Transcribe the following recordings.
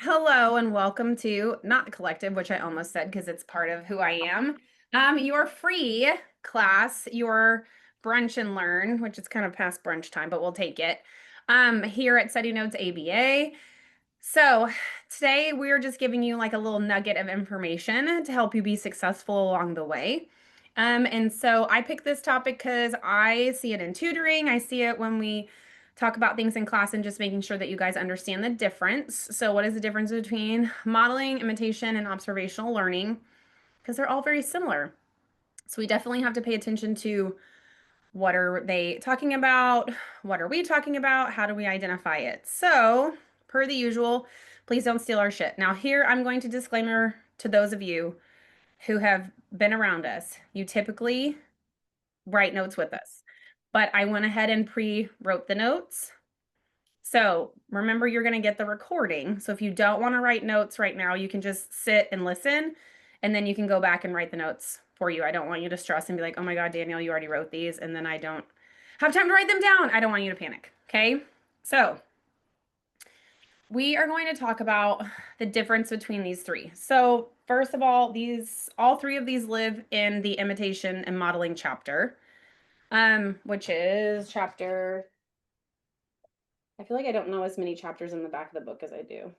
Hello and welcome to not collective, which I almost said because it's part of who I am. Your free class, your brunch and learn, which is kind of past brunch time, but we'll take it. Here at Study Notes ABA. So today we're just giving you like a little nugget of information to help you be successful along the way. And so I picked this topic because I see it in tutoring. I see it when we talk about things in class and just making sure that you guys understand the difference. So what is the difference between modeling, imitation, and observational learning? Because they're all very similar. So we definitely have to pay attention to what are they talking about? What are we talking about? How do we identify it? So, per the usual, please don't steal our shit. Now, here I'm going to disclaimer to those of you who have been around us. You typically write notes with us, but I went ahead and pre-wrote the notes. So remember, you're going to get the recording. So if you don't want to write notes right now, you can just sit and listen, and then you can go back and write the notes for you. I don't want you to stress and be like, oh my God, Danielle, you already wrote these, and then I don't have time to write them down. I don't want you to panic. Okay. So we are going to talk about the difference between these three. So first of all, all three of these live in the imitation and modeling chapter, which is chapter. I feel like I don't know as many chapters in the back of the book as I do.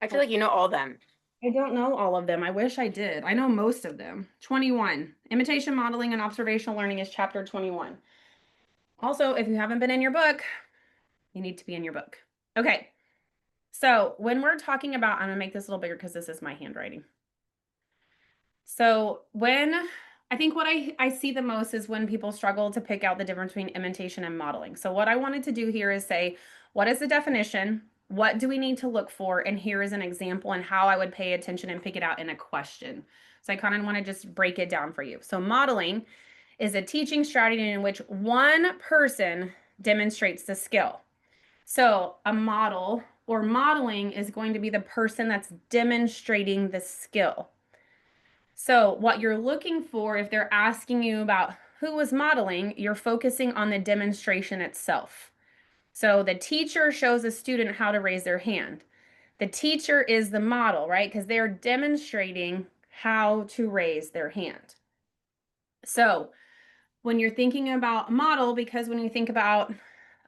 I feel like you know all them. I don't know all of them. I wish I did. I know most of them. 21. Imitation modeling and observational learning is chapter 21. Also, if you haven't been in your book, you need to be in your book. Okay. So when we're talking about, I'm going to make this a little bigger because this is my handwriting. So I think what I see the most is when people struggle to pick out the difference between imitation and modeling. So what I wanted to do here is say, what is the definition? What do we need to look for? And here is an example and how I would pay attention and pick it out in a question. So I kind of want to just break it down for you. So modeling is a teaching strategy in which one person demonstrates the skill. So a model or modeling is going to be the person that's demonstrating the skill. So what you're looking for, if they're asking you about who was modeling, you're focusing on the demonstration itself. So the teacher shows a student how to raise their hand. The teacher is the model, right? Because they're demonstrating how to raise their hand. So when you're thinking about model, because when you think about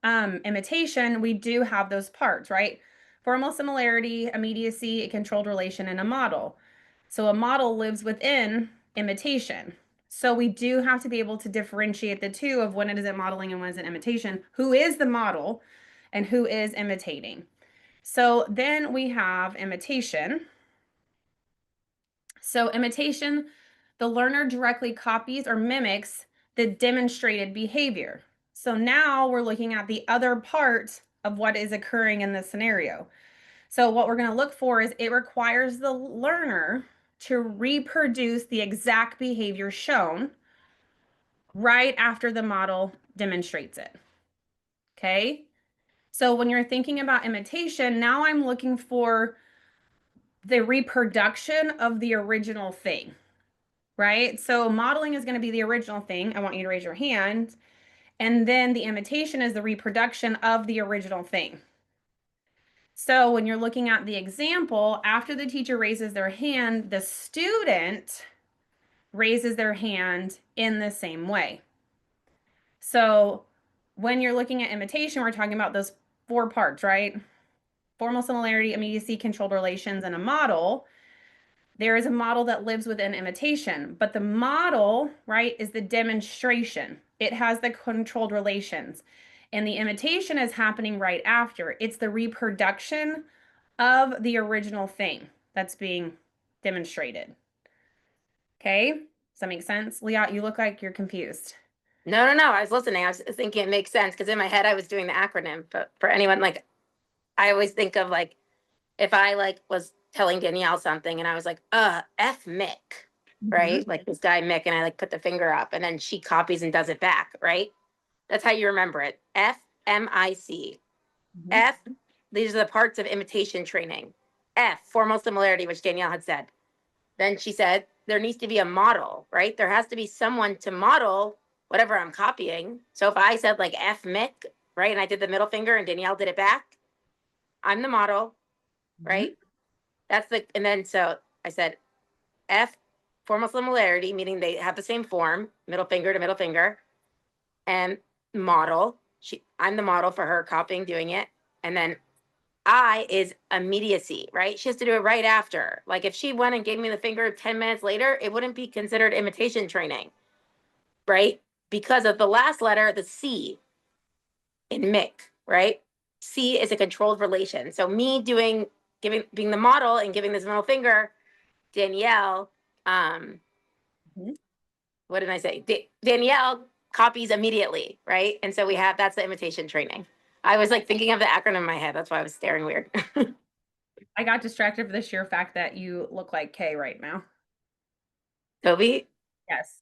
imitation, we do have those parts, right? Formal similarity, immediacy, a controlled relation, and a model. So a model lives within imitation. So we do have to be able to differentiate the two of when it is modeling and when is it imitation, who is the model and who is imitating. So then we have imitation. So imitation, the learner directly copies or mimics the demonstrated behavior. So now we're looking at the other part of what is occurring in this scenario. So what we're going to look for is it requires the learner to reproduce the exact behavior shown right after the model demonstrates it. Okay? So when you're thinking about imitation, now I'm looking for the reproduction of the original thing, right? So modeling is going to be the original thing. I want you to raise your hand. And then the imitation is the reproduction of the original thing. So when you're looking at the example, after the teacher raises their hand, the student raises their hand in the same way. So when you're looking at imitation, we're talking about those four parts, right? Formal similarity, immediacy, controlled relations, and a model. There is a model that lives within imitation, but the model, right, is the demonstration. It has the controlled relations. And the imitation is happening right after. It's the reproduction of the original thing that's being demonstrated. Okay? Does that make sense? Leah, you look like you're confused. No. I was listening. I was thinking it makes sense because in my head I was doing the acronym. But for anyone, like, I always think of like if I like was telling Danielle something and I was like, F Mick, right? Like this guy Mick, and I like put the finger up and then she copies and does it back, right? That's how you remember it. FMIC. F, these are the parts of imitation training. F, formal similarity, which Danielle had said. Then she said, there needs to be a model, right? There has to be someone to model whatever I'm copying. So if I said like F Mick, right, and I did the middle finger and Danielle did it back, I'm the model, right? and then so I said F, formal similarity, meaning they have the same form, middle finger to middle finger, and model. I'm the model for her copying, doing it. And then I is immediacy, right? She has to do it right after. Like if she went and gave me the finger 10 minutes later, it wouldn't be considered imitation training, right? Because of the last letter, the C in Mick, right? C is a controlled relation. So me being the model and giving this middle finger, Danielle, what did I say? Danielle copies immediately, right? And so that's the imitation training. I was like thinking of the acronym in my head. That's why I was staring weird. I got distracted for the sheer fact that you look like Kay right now. Toby? Yes.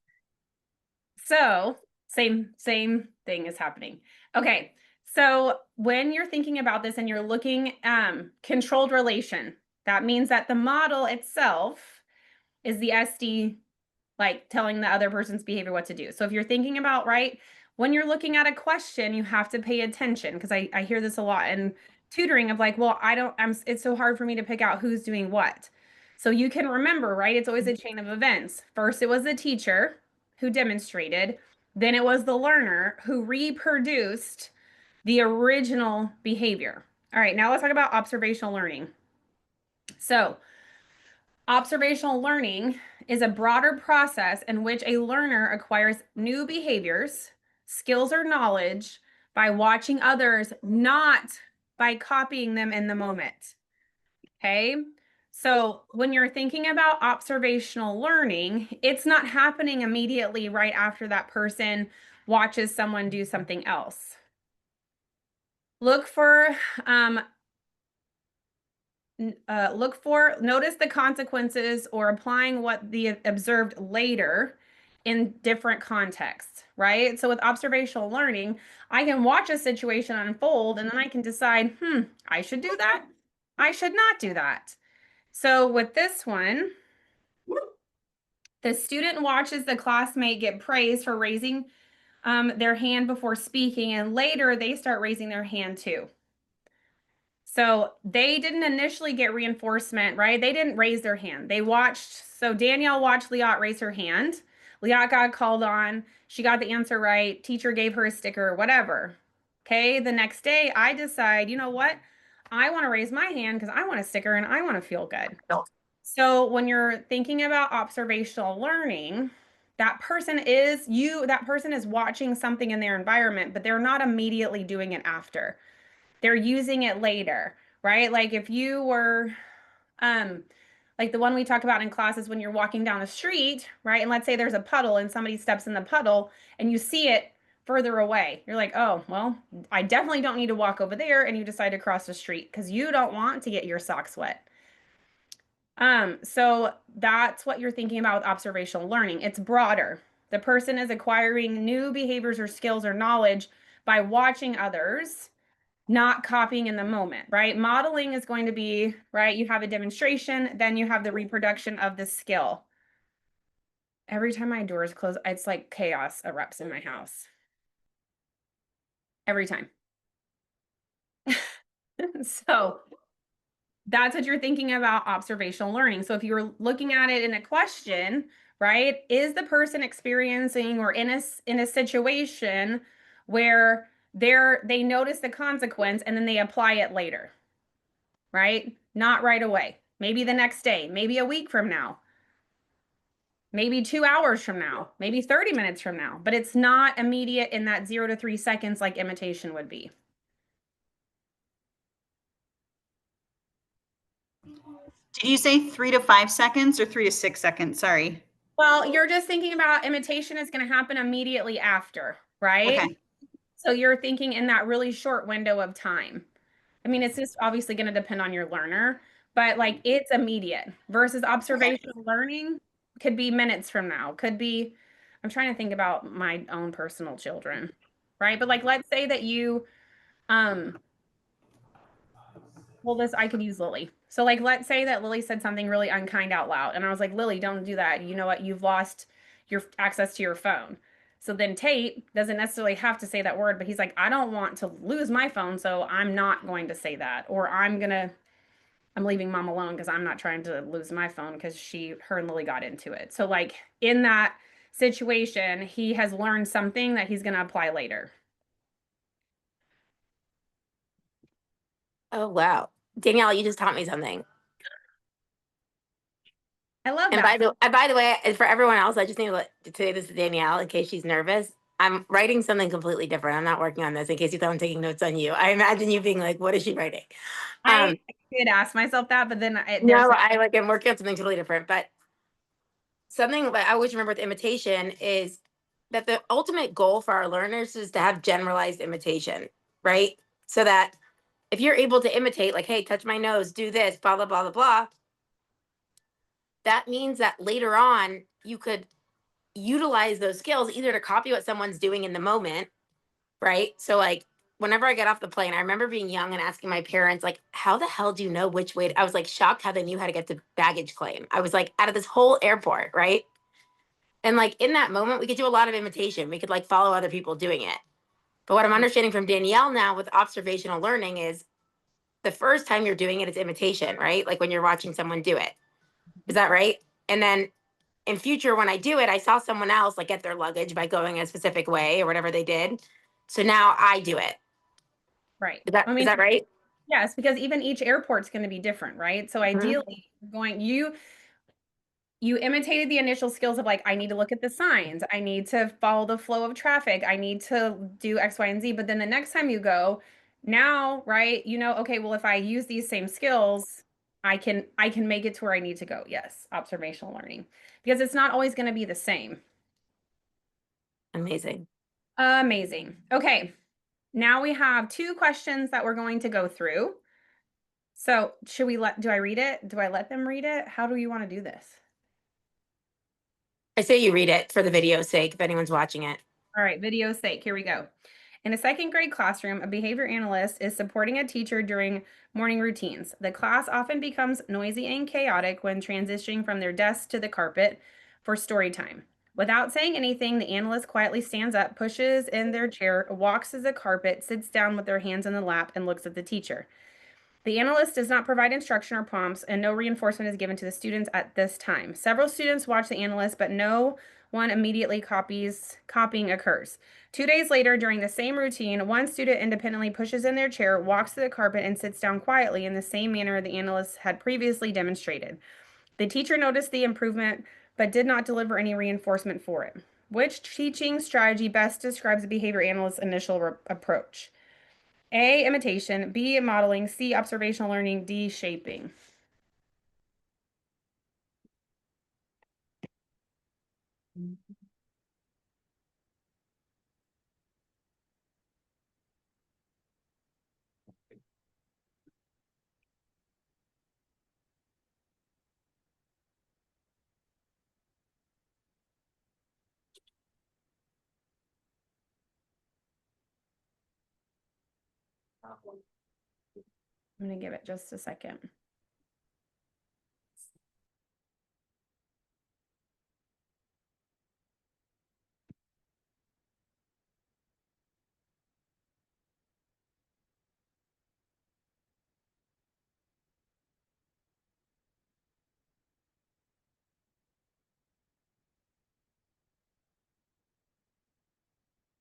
So same thing is happening. Okay. So when you're thinking about this and you're looking controlled relation, that means that the model itself is the SD, like telling the other person's behavior what to do. So if you're thinking about, right, when you're looking at a question, you have to pay attention, because I hear this a lot in tutoring of like, well, it's so hard for me to pick out who's doing what. So you can remember, right? It's always a chain of events. First, it was the teacher who demonstrated, then it was the learner who reproduced the original behavior. All right, now let's talk about observational learning. So observational learning is a broader process in which a learner acquires new behaviors, skills, or knowledge by watching others, not by copying them in the moment. Okay? So when you're thinking about observational learning, it's not happening immediately right after that person watches someone do something else. Look for notice the consequences or applying what the observed later in different contexts, right? So with observational learning, I can watch a situation unfold and then I can decide, I should do that. I should not do that. So with this one, the student watches the classmate get praised for raising their hand before speaking, and later they start raising their hand too. So they didn't initially get reinforcement, right? They didn't raise their hand. They watched. So Danielle watched Liat raise her hand. Liat got called on. She got the answer right. Teacher gave her a sticker, whatever. Okay. The next day, I decide, you know what? I want to raise my hand because I want a sticker and I want to feel good. So when you're thinking about observational learning, that person is watching something in their environment, but they're not immediately doing it after. They're using it later, right? Like if you were, like the one we talk about in classes when you're walking down the street, right? And let's say there's a puddle and somebody steps in the puddle and you see it further away. You're like, oh, well, I definitely don't need to walk over there. And you decide to cross the street because you don't want to get your socks wet. So that's what you're thinking about with observational learning. It's broader. The person is acquiring new behaviors or skills or knowledge by watching others, not copying in the moment, right? Modeling is going to be, right, you have a demonstration, then you have the reproduction of the skill. Every time my doors close, it's like chaos erupts in my house. Every time. So that's what you're thinking about observational learning. So if you're looking at it in a question, right, is the person experiencing or in a situation where they notice the consequence and then they apply it later, right? Not right away. Maybe the next day, maybe a week from now, maybe 2 hours from now, maybe 30 minutes from now, but it's not immediate in that 0 to 3 seconds like imitation would be. Did you say 3 to 5 seconds or 3 to 6 seconds? Sorry. Well, you're just thinking about imitation is going to happen immediately after, right? Okay. So you're thinking in that really short window of time. I mean, it's just obviously going to depend on your learner, but like it's immediate versus observational learning could be minutes from now, could be, I'm trying to think about my own personal children, right? But like, let's say that you, well, I could use Lily. So like, let's say that Lily said something really unkind out loud. And I was like, Lily, don't do that. You know what? You've lost your access to your phone. So then Tate doesn't necessarily have to say that word, but he's like, I don't want to lose my phone. So I'm not going to say that, or I'm going to I'm leaving mom alone because I'm not trying to lose my phone because her and Lily got into it. So like in that situation, he has learned something that he's going to apply later. Oh, wow. Danielle, you just taught me something. I love And that. by the way, and for everyone else, I just need to say this to Danielle in case she's nervous. I'm writing something completely different. I'm not working on this in case you thought I'm taking notes on you. I imagine you being like, what is she writing? I did ask myself that, but then No, I like am working on something totally different. But something that I always remember with imitation is that the ultimate goal for our learners is to have generalized imitation, right? So that if you're able to imitate, like, hey, touch my nose, do this, blah, blah, blah, blah, blah, that means that later on you could utilize those skills either to copy what someone's doing in the moment, right? So like whenever I get off the plane, I remember being young and asking my parents, like, how the hell do you know which way I was like shocked how they knew how to get to baggage claim. I was like out of this whole airport, right? And like in that moment, we could do a lot of imitation. We could like follow other people doing it. But what I'm understanding from Danielle now with observational learning is the first time you're doing it, it's imitation, right? Like when you're watching someone do it. Is that right? And then in future, when I do it, I saw someone else like get their luggage by going a specific way or whatever they did. So now I do it. right. Is that right? Yes, because even each airport's going to be different, right? So ideally, you imitated the initial skills of like, I need to look at the signs, I need to follow the flow of traffic, I need to do X, Y, and Z. But then the next time you go, now, right, okay, well, if I use these same skills, I can make it to where I need to go. Yes, observational learning. Because it's not always going to be the same. Amazing. Amazing. Okay. Now we have 2 questions that we're going to go through. So do I read it? Do I let them read it? How do you want to do this? I say you read it for the video's sake if anyone's watching it. All right, video's sake, here we go. In a 2nd grade classroom, a behavior analyst is supporting a teacher during morning routines. The class often becomes noisy and chaotic when transitioning from their desk to the carpet for story time. Without saying anything, the analyst quietly stands up, pushes in their chair, walks to the carpet, sits down with their hands in the lap, and looks at the teacher. The analyst does not provide instruction or prompts, and no reinforcement is given to the students at this time. Several students watch the analyst, but no one immediately copying occurs. 2 days later, during the same routine, one student independently pushes in their chair, walks to the carpet, and sits down quietly in the same manner the analyst had previously demonstrated. The teacher noticed the improvement, but did not deliver any reinforcement for it. Which teaching strategy best describes the behavior analyst's initial approach? A, imitation, B, modeling, C, observational learning, D, shaping. I'm going to give it just a second.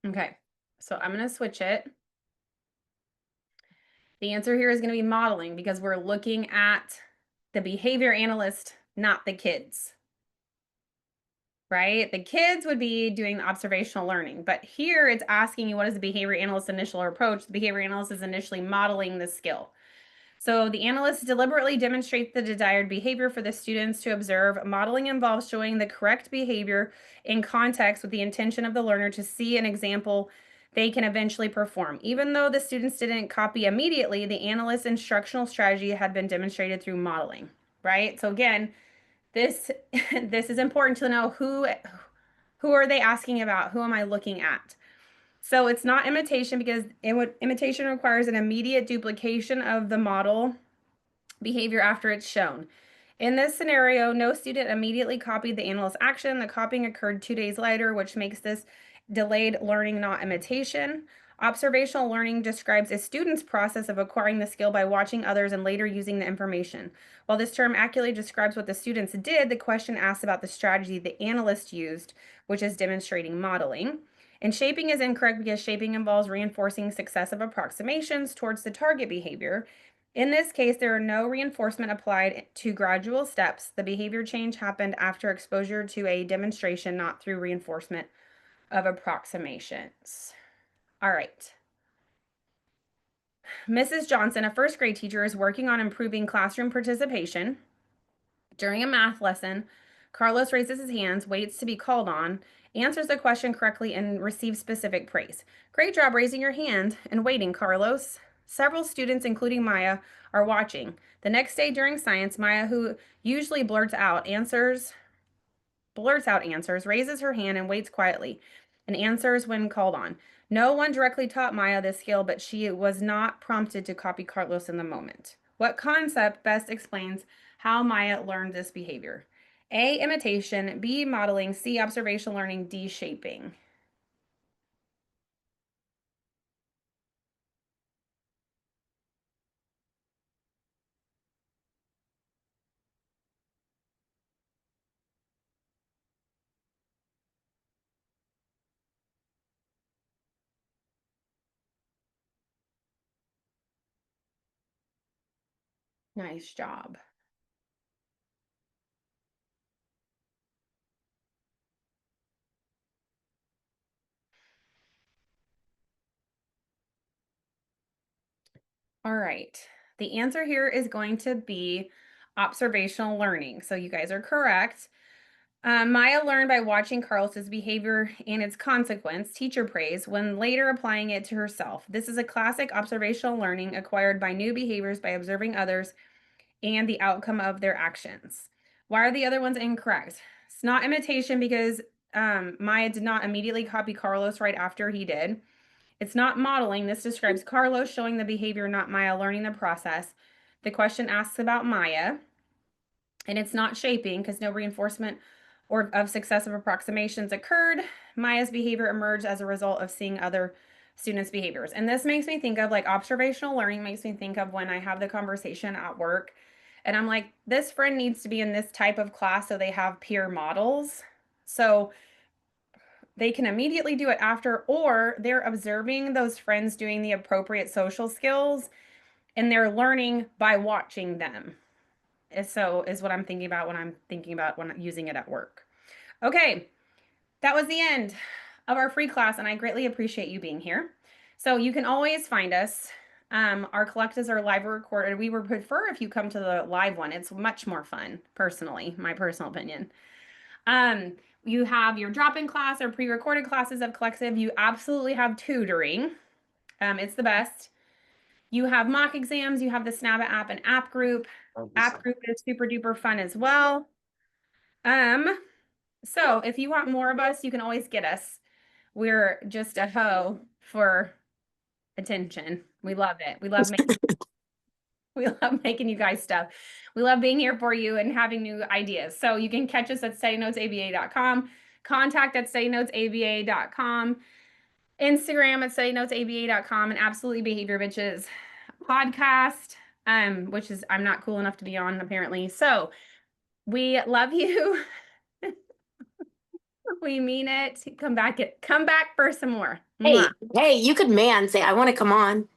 Okay, so I'm going to switch it. The answer here is going to be modeling because we're looking at the behavior analyst, not the kids. Right? The kids would be doing the observational learning, but here it's asking you what is the behavior analyst's initial approach. The behavior analyst is initially modeling the skill. So the analyst deliberately demonstrates the desired behavior for the students to observe. Modeling involves showing the correct behavior in context with the intention of the learner to see an example they can eventually perform. Even though the students didn't copy immediately, the analyst's instructional strategy had been demonstrated through modeling, right? So again, this is important to know who are they asking about? Who am I looking at? So it's not imitation because imitation requires an immediate duplication of the model behavior after it's shown. In this scenario, no student immediately copied the analyst's action. The copying occurred 2 days later, which makes this delayed learning not imitation. Observational learning describes a student's process of acquiring the skill by watching others and later using the information. While this term accurately describes what the students did, the question asks about the strategy the analyst used, which is demonstrating modeling. And shaping is incorrect because shaping involves reinforcing successive approximations towards the target behavior. In this case, there are no reinforcement applied to gradual steps. The behavior change happened after exposure to a demonstration, not through reinforcement of approximations. All right. Mrs. Johnson, a first grade teacher, is working on improving classroom participation. During a math lesson, Carlos raises his hands, waits to be called on, answers the question correctly, and receives specific praise. Great job raising your hand and waiting, Carlos. Several students, including Maya, are watching. The next day during science, Maya, who usually blurts out answers, raises her hand and waits quietly, and answers when called on. No one directly taught Maya this skill, but she was not prompted to copy Carlos in the moment. What concept best explains how Maya learned this behavior? A, imitation, B, modeling, C, observational learning, D, shaping. Nice job. All right. The answer here is going to be observational learning. So you guys are correct. Maya learned by watching Carlos's behavior and its consequence, teacher praise, when later applying it to herself. This is a classic observational learning acquired by new behaviors by observing others and the outcome of their actions. Why are the other ones incorrect? It's not imitation because Maya did not immediately copy Carlos right after he did. It's not modeling. This describes Carlos showing the behavior, not Maya learning the process. The question asks about Maya. And it's not shaping because no reinforcement or of successive approximations occurred. Maya's behavior emerged as a result of seeing other students' behaviors. And this makes me think of like observational learning, makes me think of when I have the conversation at work and I'm like, this friend needs to be in this type of class so they have peer models. So they can immediately do it after, or they're observing those friends doing the appropriate social skills and they're learning by watching them. So is what I'm thinking about when I'm using it at work. Okay, that was the end of our free class, and I greatly appreciate you being here. So you can always find us. Our collectives are live or recorded. We would prefer if you come to the live one. It's much more fun, personally, my personal opinion. You have your drop-in class or pre-recorded classes of collective. You absolutely have tutoring. It's the best. You have mock exams. You have the SNABA app and app group. App group is super duper fun as well. So if you want more of us, you can always get us. We're just a hoe for attention. We love it. We love making you guys stuff. We love being here for you and having new ideas. So you can catch us at studynotesaba.com, contact at studynotesaba.com, Instagram at studynotesaba.com, and Absolutely Behavior Bitches podcast, which is I'm not cool enough to be on apparently. So we love you. We mean it. Come back for some more. Hey, you could say, I want to come on.